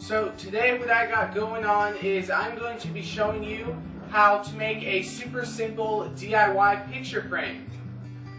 So today what I got going on is I'm going to be showing you how to make a super simple DIY picture frame.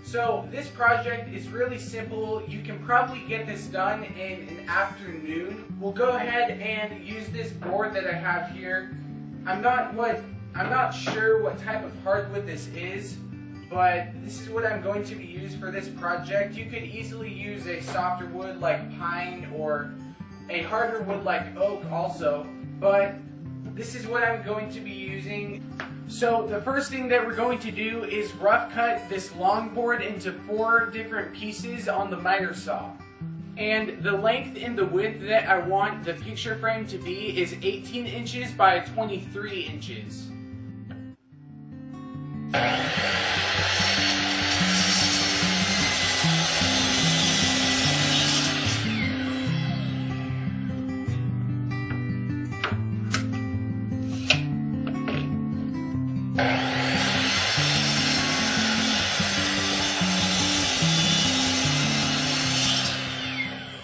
So this project is really simple. You can probably get this done in an afternoon. We'll go ahead and use this board that I have here. I'm not sure what type of hardwood this is, but this is what I'm going to be used for this project. You could easily use a softer wood like pine or a harder wood like oak also, but this is what I'm going to be using. So the first thing that we're going to do is rough cut this long board into 4 different pieces on the miter saw. And the length and the width that I want the picture frame to be is 18 inches by 23 inches.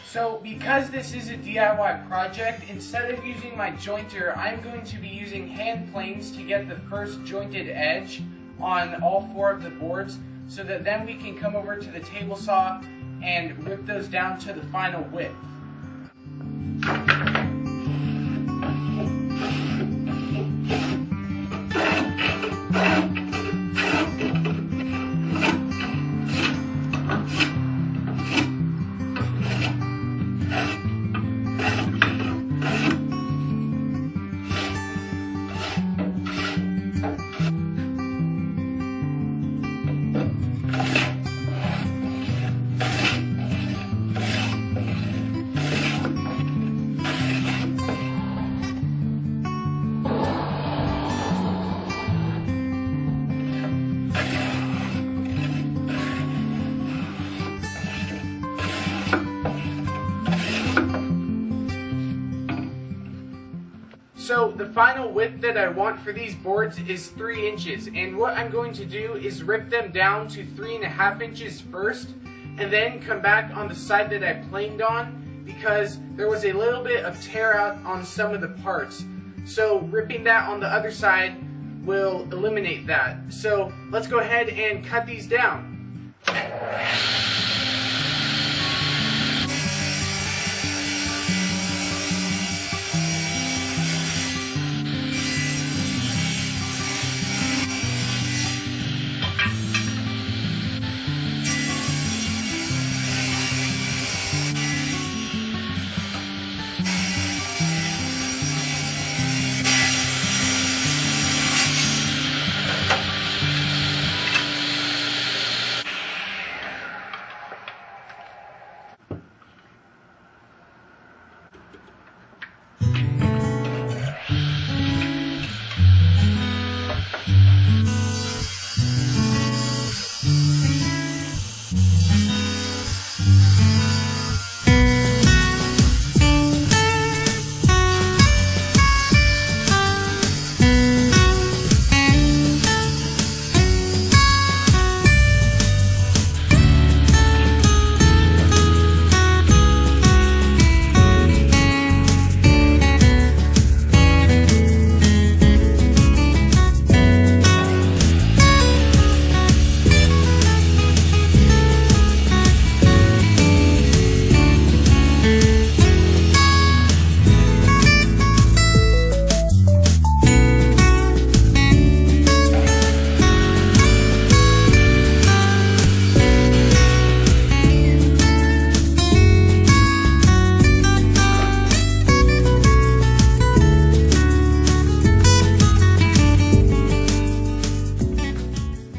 So because this is a DIY project, instead of using my jointer, I'm going to be using hand planes to get the first jointed edge on all 4 of the boards, so that then we can come over to the table saw and rip those down to the final width. So the final width that I want for these boards is 3 inches, and what I'm going to do is rip them down to 3.5 inches first, and then come back on the side that I planed on, because there was a little bit of tear out on some of the parts. So ripping that on the other side will eliminate that. So let's go ahead and cut these down.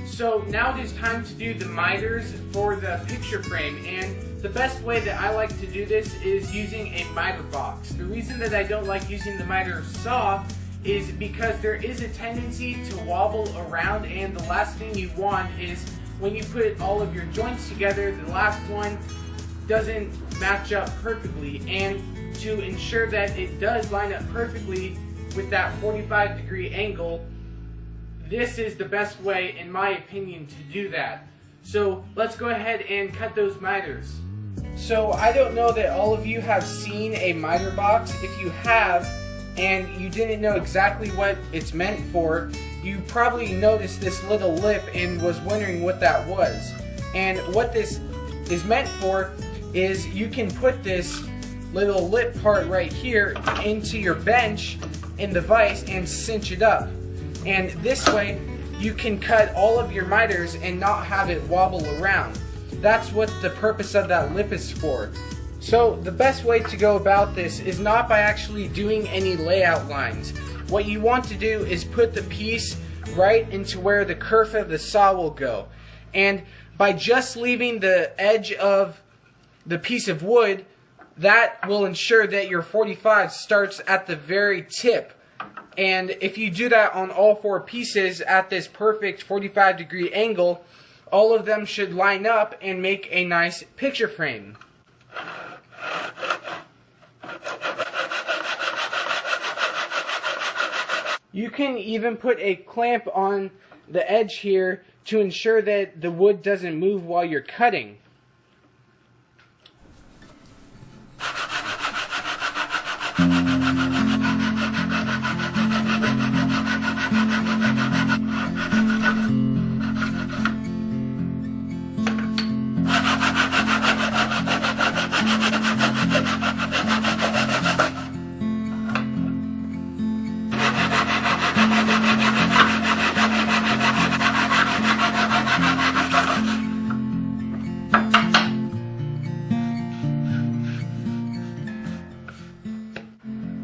So now it is time to do the miters for the picture frame, and the best way that I like to do this is using a miter box. The reason that I don't like using the miter saw is because there is a tendency to wobble around, and the last thing you want is when you put all of your joints together, the last one doesn't match up perfectly. And to ensure that it does line up perfectly with that 45-degree angle, this is the best way, in my opinion, to do that. So let's go ahead and cut those miters. So I don't know that all of you have seen a miter box. If you have and you didn't know exactly what it's meant for, you probably noticed this little lip and was wondering what that was. And what this is meant for is you can put this little lip part right here into your bench in the vise and cinch it up. And this way you can cut all of your miters and not have it wobble around. That's what the purpose of that lip is for. So the best way to go about this is not by actually doing any layout lines. What you want to do is put the piece right into where the kerf of the saw will go. And by just leaving the edge of the piece of wood, that will ensure that your 45 starts at the very tip. And if you do that on all four pieces at this perfect 45-degree angle, all of them should line up and make a nice picture frame. You can even put a clamp on the edge here to ensure that the wood doesn't move while you're cutting.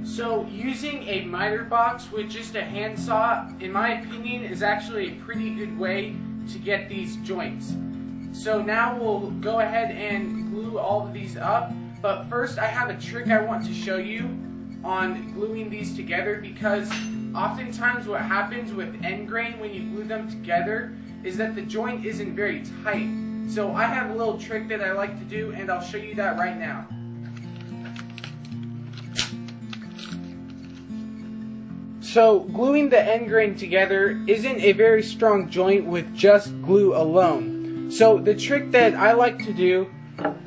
So using a miter box with just a handsaw, in my opinion, is actually a pretty good way to get these joints. So now we'll go ahead and glue all of these up, but first I have a trick I want to show you on gluing these together, because oftentimes what happens with end grain when you glue them together is that the joint isn't very tight. So I have a little trick that I like to do, and I'll show you that right now. So gluing the end grain together isn't a very strong joint with just glue alone. So the trick that I like to do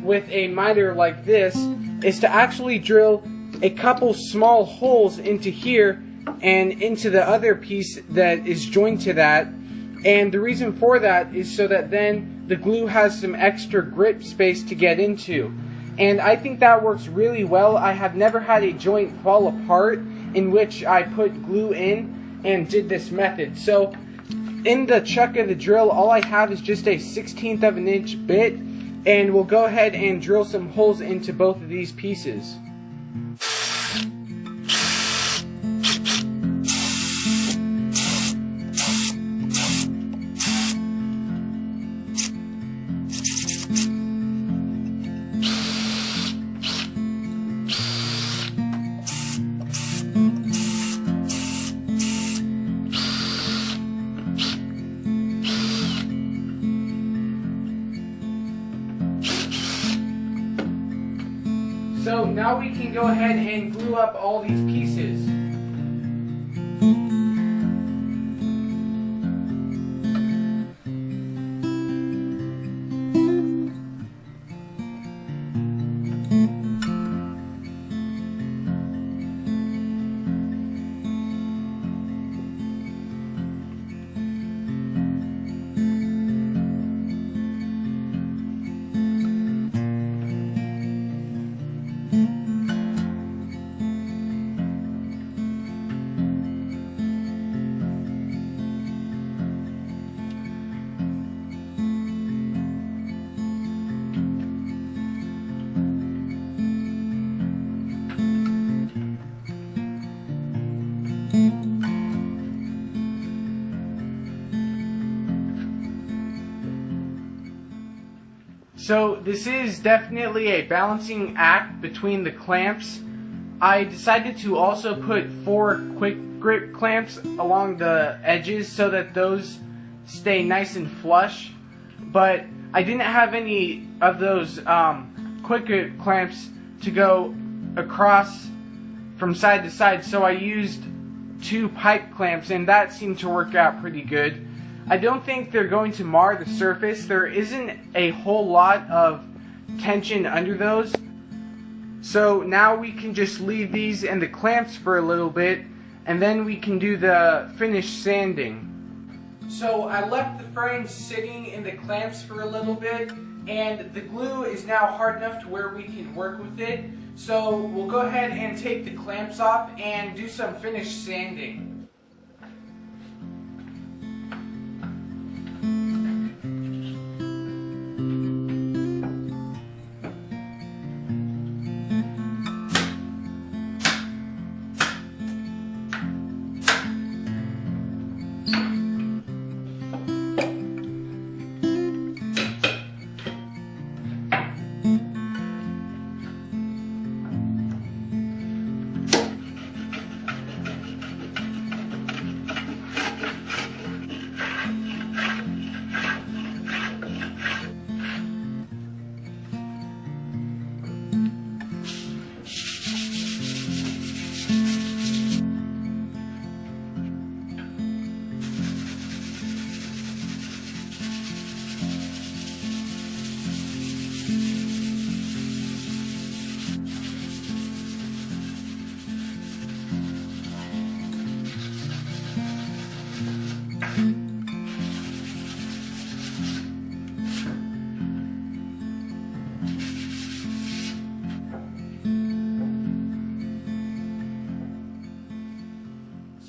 with a miter like this is to actually drill a couple small holes into here and into the other piece that is joined to that. And the reason for that is so that then the glue has some extra grip space to get into. And I think that works really well. I have never had a joint fall apart in which I put glue in and did this method. So in the chuck of the drill, all I have is just a 1/16 of an inch bit, and we'll go ahead and drill some holes into both of these pieces. So now we can go ahead and glue up all these pieces. So this is definitely a balancing act between the clamps. I decided to also put 4 quick grip clamps along the edges so that those stay nice and flush, but I didn't have any of those quick grip clamps to go across from side to side, so I used 2 pipe clamps, and that seemed to work out pretty good. I don't think they're going to mar the surface. There isn't a whole lot of tension under those. So now we can just leave these and the clamps for a little bit, and then we can do the finished sanding. So I left the frame sitting in the clamps for a little bit, and the glue is now hard enough to where we can work with it. So we'll go ahead and take the clamps off and do some finished sanding.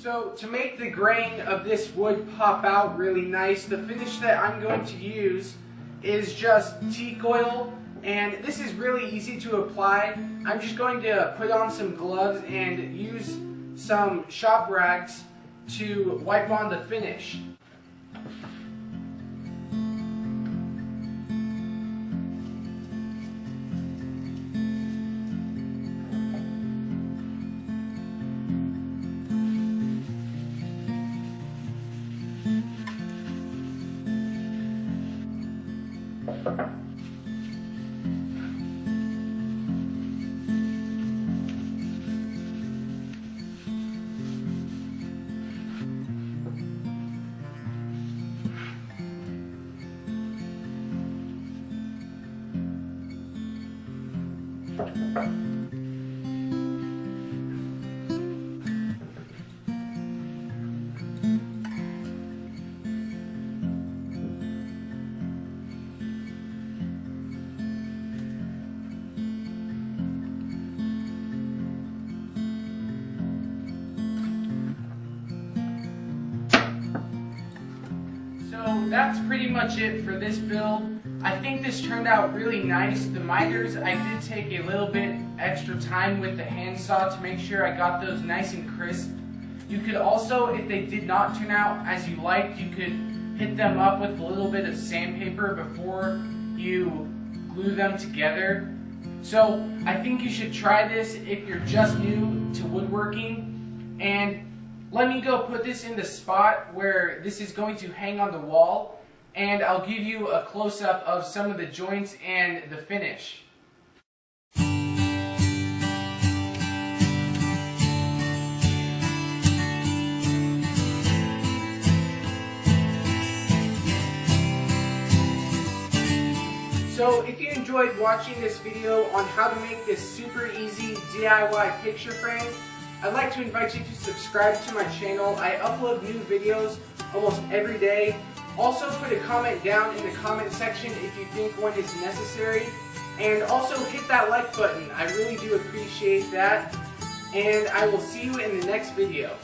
So to make the grain of this wood pop out really nice, the finish that I'm going to use is just teak oil, and this is really easy to apply. I'm just going to put on some gloves and use some shop rags to wipe on the finish. So that's pretty much it for this build. I think this turned out really nice. The miters, I did take a little bit extra time with the handsaw to make sure I got those nice and crisp. You could also, if they did not turn out as you liked, you could hit them up with a little bit of sandpaper before you glue them together. So I think you should try this if you're just new to woodworking. And let me go put this in the spot where this is going to hang on the wall, and I'll give you a close-up of some of the joints and the finish. So if you enjoyed watching this video on how to make this super easy DIY picture frame, I'd like to invite you to subscribe to my channel. I upload new videos almost every day. Also put a comment down in the comment section if you think one is necessary. And also hit that like button. I really do appreciate that. And I will see you in the next video.